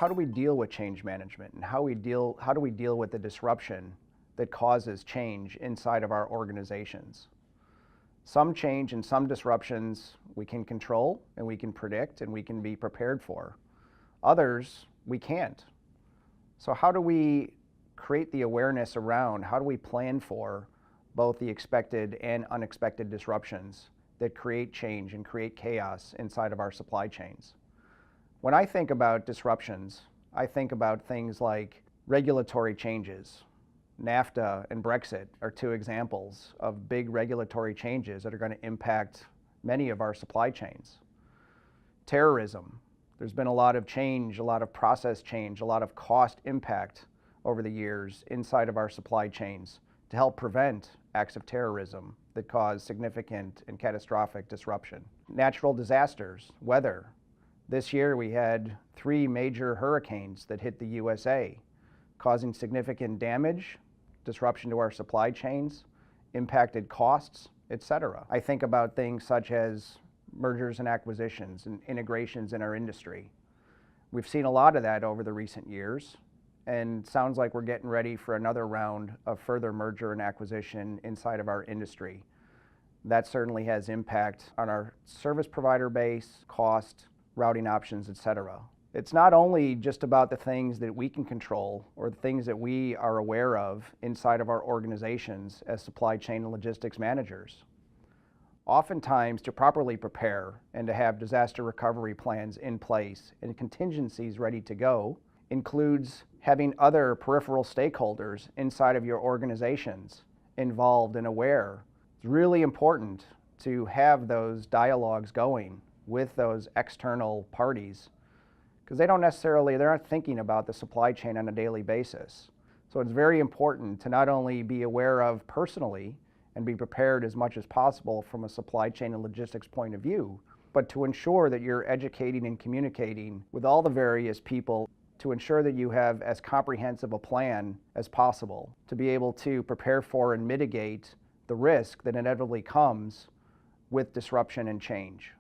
How do we deal with change management, and how do we deal with the disruption that causes change inside of our organizations? Some change and some disruptions we can control and we can predict and we can be prepared for. Others we can't. So how do we create the awareness around, how do we plan for both the expected and unexpected disruptions that create change and create chaos inside of our supply chains? When I think about disruptions, I think about things like regulatory changes. NAFTA and Brexit are two examples of big regulatory changes that are going to impact many of our supply chains. Terrorism. There's been a lot of change, a lot of process change, a lot of cost impact over the years inside of our supply chains to help prevent acts of terrorism that cause significant and catastrophic disruption. Natural disasters, weather. This year we had 3 major hurricanes that hit the USA, causing significant damage, disruption to our supply chains, impacted costs, etc. I think about things such as mergers and acquisitions and integrations in our industry. We've seen a lot of that over the recent years, and sounds like we're getting ready for another round of further merger and acquisition inside of our industry. That certainly has impact on our service provider base, cost, routing options, etc. It's not only just about the things that we can control or the things that we are aware of inside of our organizations as supply chain and logistics managers. Oftentimes, to properly prepare and to have disaster recovery plans in place and contingencies ready to go includes having other peripheral stakeholders inside of your organizations involved and aware. It's really important to have those dialogues going with those external parties, because they're not thinking about the supply chain on a daily basis. So it's very important to not only be aware of personally and be prepared as much as possible from a supply chain and logistics point of view, but to ensure that you're educating and communicating with all the various people to ensure that you have as comprehensive a plan as possible to be able to prepare for and mitigate the risk that inevitably comes with disruption and change.